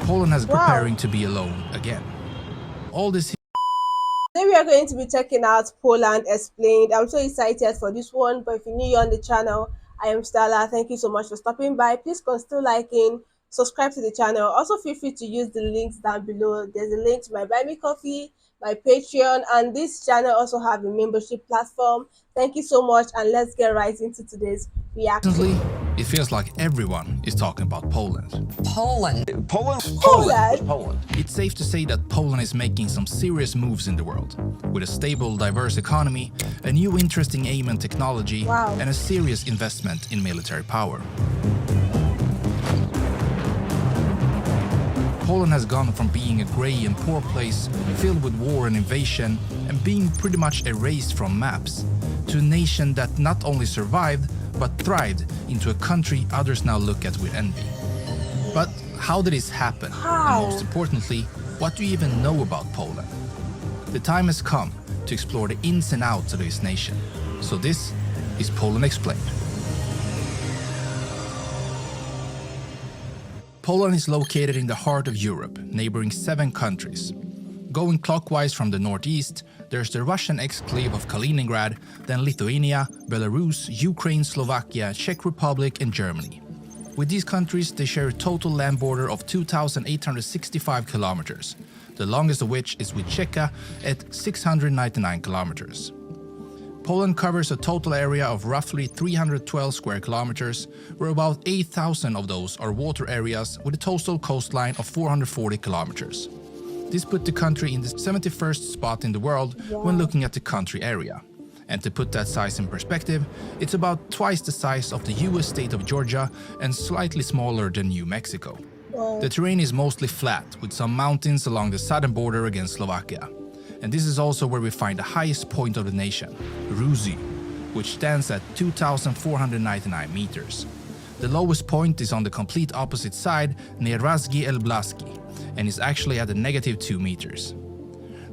Poland is preparing to be alone again. All this Today we are going to be checking out Poland Explained. I'm so excited for this one, but if you're new on the channel, I am Stella. Thank you so much for stopping by. Please consider liking, subscribe to the channel. Also feel free to use the links down below. There's a link to my Buy Me Coffee, my Patreon, and this channel also have a membership platform. Thank you so much, and let's get right into today's reaction. recently, it feels like everyone is talking about Poland. Poland. Poland. It's safe to say that Poland is making some serious moves in the world, with a stable, diverse economy, a new interesting aim and technology, Wow. and a serious investment in military power. Poland has gone from being a grey and poor place filled with war and invasion and being pretty much erased from maps, to a nation that not only survived but thrived into a country others now look at with envy. But how did this happen? How? And most importantly, what do you even know about Poland? The time has come to explore the ins and outs of this nation. So this is Poland Explained. Poland is located in the heart of Europe, neighboring 7 countries. Going clockwise from the northeast, there's the Russian exclave of Kaliningrad, then Lithuania, Belarus, Ukraine, Slovakia, Czech Republic and Germany. With these countries, they share a total land border of 2,865 kilometers, the longest of which is with Czechia at 699 kilometers. Poland covers a total area of roughly 312 square kilometers, where about 8,000 of those are water areas with a total coastline of 440 kilometers. This put the country in the 71st spot in the world when looking at the country area. And to put that size in perspective, it's about twice the size of the US state of Georgia and slightly smaller than New Mexico. The terrain is mostly flat, with some mountains along the southern border against Slovakia. And this is also where we find the highest point of the nation, Ruzy, which stands at 2,499 meters. The lowest point is on the complete opposite side near Razgi El Blaski and is actually at a -2 meters.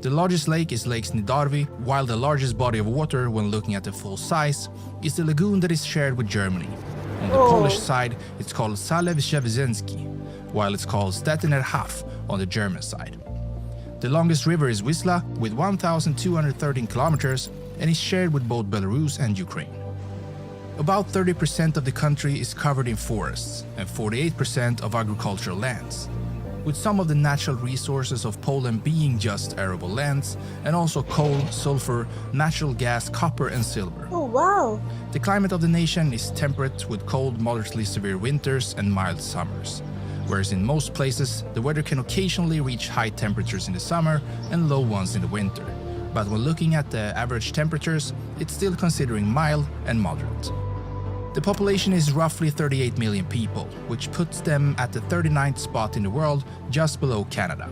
The largest lake is Lake Snidarvi, while the largest body of water when looking at the full size is the lagoon that is shared with Germany. On the Polish side, it's called Zalew Szewiecki, while it's called Stettiner Haff on the German side. The longest river is Wisla with 1,213 kilometers and is shared with both Belarus and Ukraine. About 30% of the country is covered in forests and 48% of agricultural lands, with some of the natural resources of Poland being just arable lands and also coal, sulfur, natural gas, copper and silver. Oh, wow. The climate of the nation is temperate with cold, moderately severe winters and mild summers. Whereas in most places, the weather can occasionally reach high temperatures in the summer and low ones in the winter. But when looking at the average temperatures, it's still considering mild and moderate. The population is roughly 38 million people, which puts them at the 39th spot in the world, just below Canada.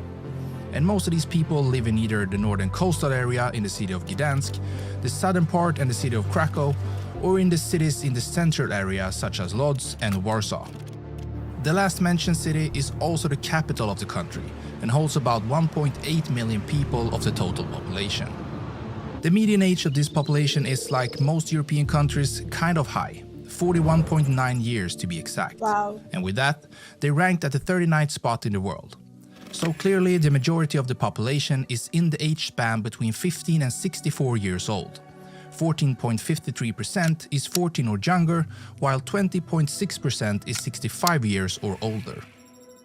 And most of these people live in either the northern coastal area in the city of Gdansk, the southern part and the city of Krakow, or in the cities in the central area such as Lodz and Warsaw. The last mentioned city is also the capital of the country and holds about 1.8 million people of the total population. The median age of this population is, like most European countries, kind of high, 41.9 years to be exact. Wow. And with that, they ranked at the 39th spot in the world. So clearly the majority of the population is in the age span between 15 and 64 years old. 14.53% is 14 or younger, while 20.6% is 65 years or older.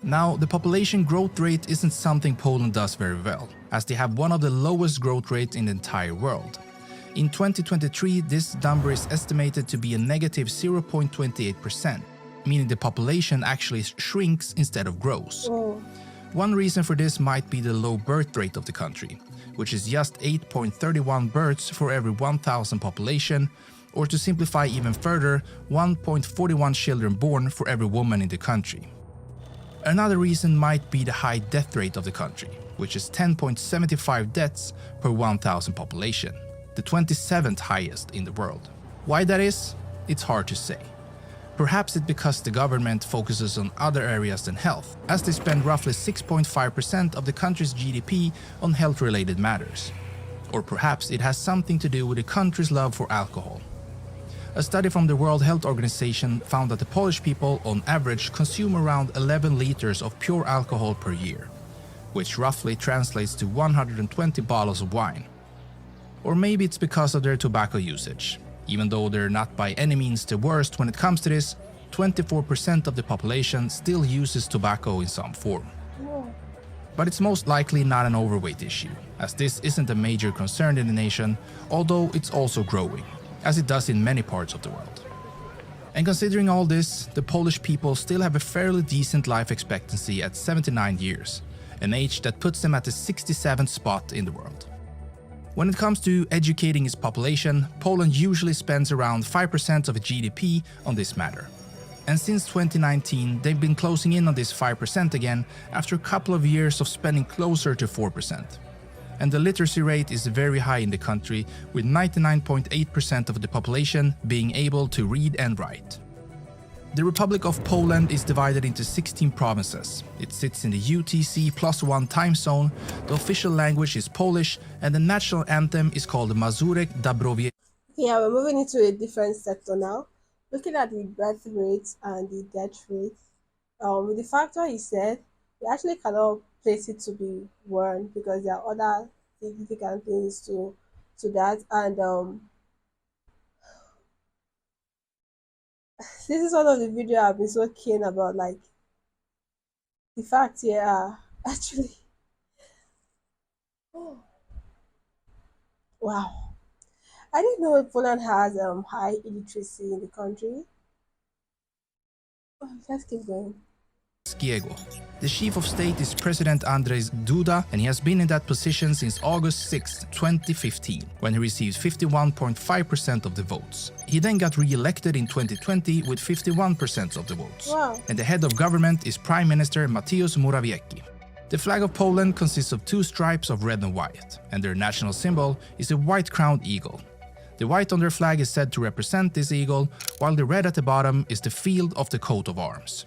Now, the population growth rate isn't something Poland does very well, as they have one of the lowest growth rates in the entire world. In 2023, this number is estimated to be a negative 0.28%, meaning the population actually shrinks instead of grows. One reason for this might be the low birth rate of the country, which is just 8.31 births for every 1,000 population, or to simplify even further, 1.41 children born for every woman in the country. Another reason might be the high death rate of the country, which is 10.75 deaths per 1,000 population, the 27th highest in the world. Why that is, it's hard to say. Perhaps it's because the government focuses on other areas than health, as they spend roughly 6.5% of the country's GDP on health-related matters. Or perhaps it has something to do with the country's love for alcohol. A study from the World Health Organization found that the Polish people on average consume around 11 liters of pure alcohol per year, which roughly translates to 120 bottles of wine. Or maybe it's because of their tobacco usage. Even though they're not by any means the worst when it comes to this, 24% of the population still uses tobacco in some form. But it's most likely not an overweight issue, as this isn't a major concern in the nation, although it's also growing, as it does in many parts of the world. And considering all this, the Polish people still have a fairly decent life expectancy at 79 years, an age that puts them at the 67th spot in the world. When it comes to educating its population, Poland usually spends around 5% of its GDP on this matter. And since 2019, they've been closing in on this 5% again after a couple of years of spending closer to 4%. And the literacy rate is very high in the country, with 99.8% of the population being able to read and write. The Republic of Poland is divided into 16 provinces. It sits in the UTC+1 time zone, the official language is Polish, and the national anthem is called Mazurek Dąbrowie. Yeah, we're moving into a different sector now. Looking at the birth rate and the death rate, with the factor he said, we actually cannot place it to be one because there are other significant things to that. And this is one of the video I've been so keen about. Like the facts here are actually, oh, wow. I didn't know Poland has high illiteracy in the country. Oh, let's keep going. The chief of state is President Andrzej Duda, and he has been in that position since August 6, 2015, when he received 51.5% of the votes. He then got re-elected in 2020 with 51% of the votes. Wow. And the head of government is Prime Minister Mateusz Morawiecki. The flag of Poland consists of two stripes of red and white, and their national symbol is a white-crowned eagle. The white on their flag is said to represent this eagle, while the red at the bottom is the field of the coat of arms.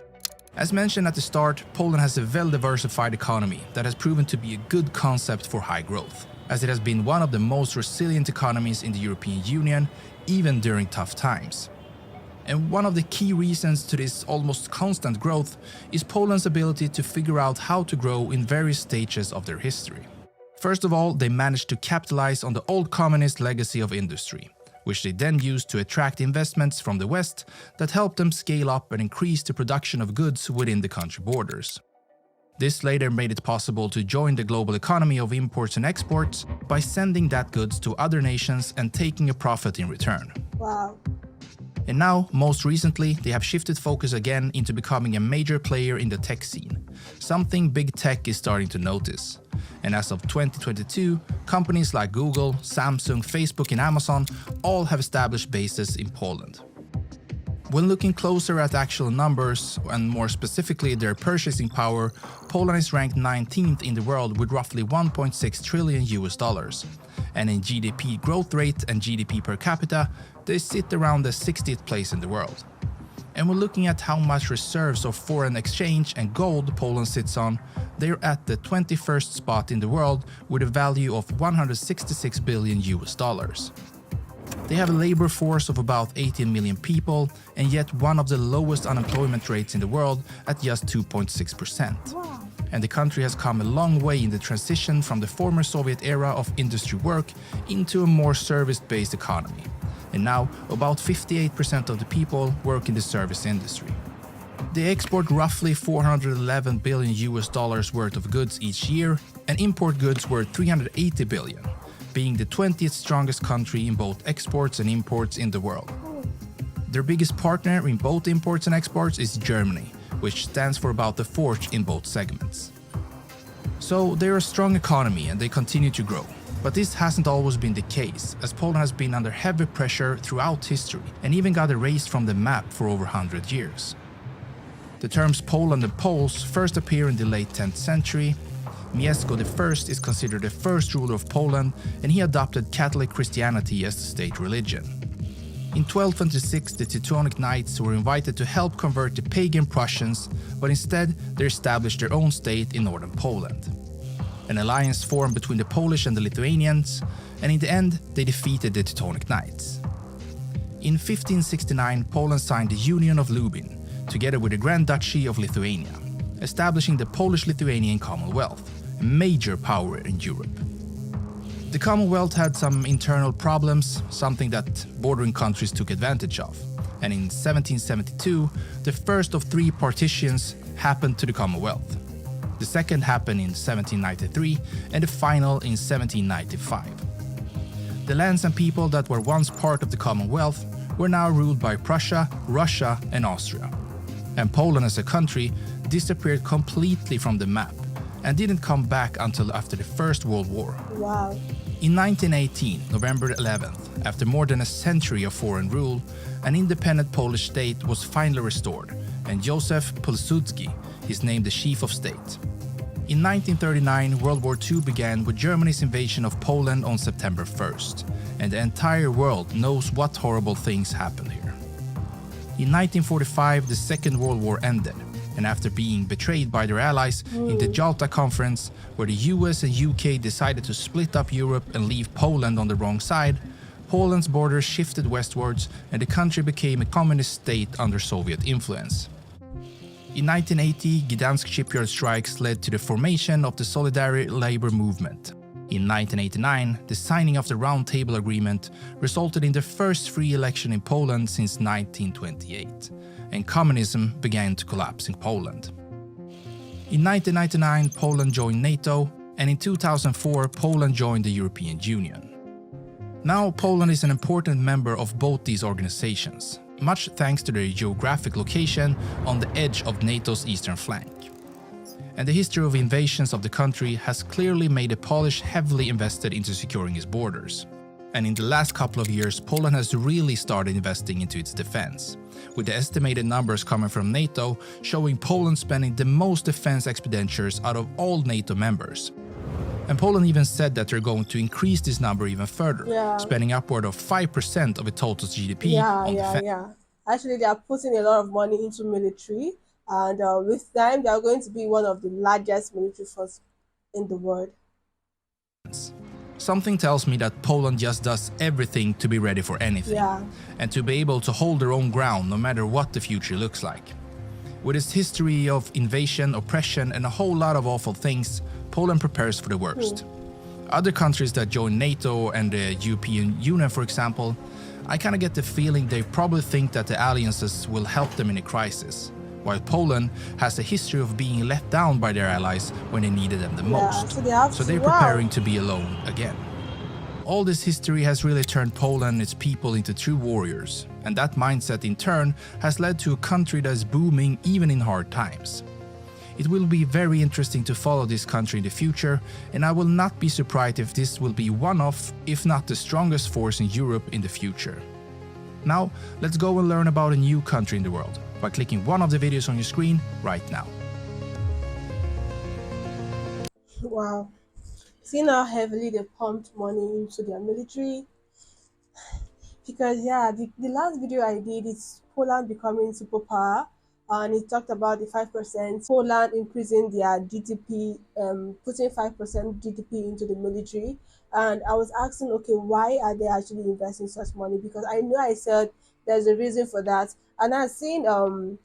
As mentioned at the start, Poland has a well-diversified economy that has proven to be a good concept for high growth, as it has been one of the most resilient economies in the European Union, even during tough times. And one of the key reasons to this almost constant growth is Poland's ability to figure out how to grow in various stages of their history. First of all, they managed to capitalize on the old communist legacy of industry, which they then used to attract investments from the West that helped them scale up and increase the production of goods within the country borders. This later made it possible to join the global economy of imports and exports by sending that goods to other nations and taking a profit in return. Wow. And now, most recently, they have shifted focus again into becoming a major player in the tech scene, something big tech is starting to notice. And as of 2022, companies like Google, Samsung, Facebook and Amazon all have established bases in Poland. When looking closer at actual numbers, and more specifically their purchasing power, Poland is ranked 19th in the world with roughly $1.6 trillion. And in GDP growth rate and GDP per capita, they sit around the 60th place in the world. And when looking at how much reserves of foreign exchange and gold Poland sits on, they're at the 21st spot in the world with a value of $166 billion. They have a labor force of about 18 million people, and yet one of the lowest unemployment rates in the world at just 2.6%. Wow. And the country has come a long way in the transition from the former Soviet era of industry work into a more service-based economy. And now, about 58% of the people work in the service industry. They export roughly $411 billion worth of goods each year, and import goods worth $380 billion, being the 20th strongest country in both exports and imports in the world. Their biggest partner in both imports and exports is Germany, which stands for about a fourth in both segments. So they're a strong economy and they continue to grow. But this hasn't always been the case, as Poland has been under heavy pressure throughout history and even got erased from the map for over 100 years. The terms Poland and Poles first appear in the late 10th century. Mieszko I is considered the first ruler of Poland, and he adopted Catholic Christianity as the state religion. In 1226, the Teutonic Knights were invited to help convert the pagan Prussians, but instead they established their own state in northern Poland. An alliance formed between the Polish and the Lithuanians, and in the end they defeated the Teutonic Knights. In 1569, Poland signed the Union of Lubin, together with the Grand Duchy of Lithuania, establishing the Polish-Lithuanian Commonwealth, a major power in Europe. The Commonwealth had some internal problems, something that bordering countries took advantage of, and in 1772, the first of 3 partitions happened to the Commonwealth. The second happened in 1793 and the final in 1795. The lands and people that were once part of the Commonwealth were now ruled by Prussia, Russia and Austria. And Poland as a country disappeared completely from the map and didn't come back until after the First World War. Wow. In 1918, November 11th, after more than a century of foreign rule, an independent Polish state was finally restored, and Józef Pilsudski is named the chief of state. In 1939, World War II began with Germany's invasion of Poland on September 1st, and the entire world knows what horrible things happened here. In 1945, the Second World War ended, and after being betrayed by their allies in the Jalta Conference, where the US and UK decided to split up Europe and leave Poland on the wrong side, Poland's borders shifted westwards and the country became a communist state under Soviet influence. In 1980, Gdansk shipyard strikes led to the formation of the Solidarity Labor Movement. In 1989, the signing of the Round Table Agreement resulted in the first free election in Poland since 1928, and communism began to collapse in Poland. In 1999, Poland joined NATO, and in 2004, Poland joined the European Union. Now, Poland is an important member of both these organizations, much thanks to their geographic location on the edge of NATO's eastern flank. And the history of invasions of the country has clearly made the Polish heavily invested into securing its borders. And in the last couple of years, Poland has really started investing into its defense, with the estimated numbers coming from NATO showing Poland spending the most defense expenditures out of all NATO members. And Poland even said that they're going to increase this number even further, spending upward of 5% of its total GDP on defense. Actually, they are putting a lot of money into military, and with time, they are going to be one of the largest military forces in the world. Something tells me that Poland just does everything to be ready for anything, and to be able to hold their own ground no matter what the future looks like. With its history of invasion, oppression, and a whole lot of awful things, Poland prepares for the worst. Other countries that join NATO and the European Union, for example, I kinda get the feeling they probably think that the alliances will help them in a crisis, while Poland has a history of being let down by their allies when they needed them the most. So they're preparing to be alone again. All this history has really turned Poland and its people into true warriors, and that mindset in turn has led to a country that is booming even in hard times. It will be very interesting to follow this country in the future, and I will not be surprised if this will be one of, if not the strongest force in Europe in the future. Now, let's go and learn about a new country in the world by clicking one of the videos on your screen right now. Wow. See how heavily they pumped money into their military. Because the last video I did is Poland becoming superpower, and it talked about the 5% Poland increasing their GDP, putting 5% GDP into the military. And I was asking, okay, why are they actually investing such money? Because I know I said there's a reason for that, and I've seen the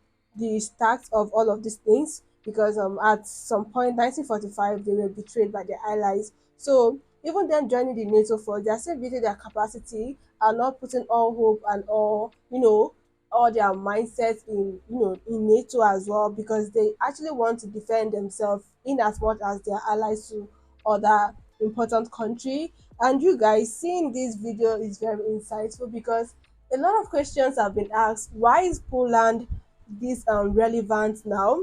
stats of all of these things. Because at some point 1945 they were betrayed by their allies, so even them joining the NATO force, they are still building their capacity and not putting all hope and all their mindsets in NATO as well, because they actually want to defend themselves in as much as their allies to other important country. And you guys seeing this video is very insightful, because a lot of questions have been asked. Why is Poland this relevant now?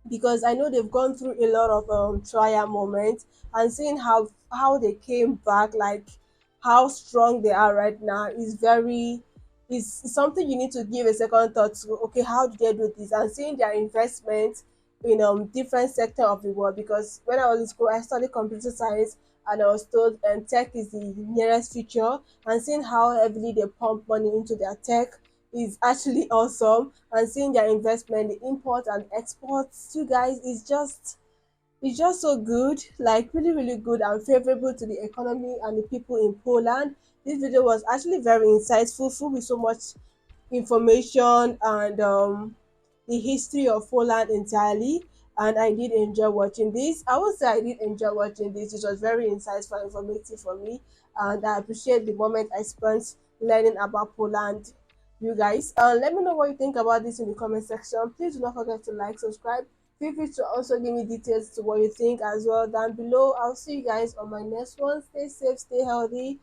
Because I know they've gone through a lot of trial moments, and seeing how they came back, like how strong they are right now, is something you need to give a second thought to. Okay, how did they do this? And seeing their investment in different sector of the world, because when I was in school I studied computer science, and I was told tech is the nearest future, and seeing how heavily they pump money into their tech is actually awesome. And seeing their investment, the import and exports, you guys, it's just so good, like really, really good and favorable to the economy and the people in Poland. This video was actually very insightful, full with so much information and the history of Poland entirely. And I did enjoy watching this. I would say I did enjoy watching this. It was very insightful and informative for me. And I appreciate the moment I spent learning about Poland. You guys, let me know what you think about this in the comment section. Please do not forget to like, subscribe. Feel free to also give me details to what you think as well down below. I'll see you guys on my next one. Stay safe, stay healthy.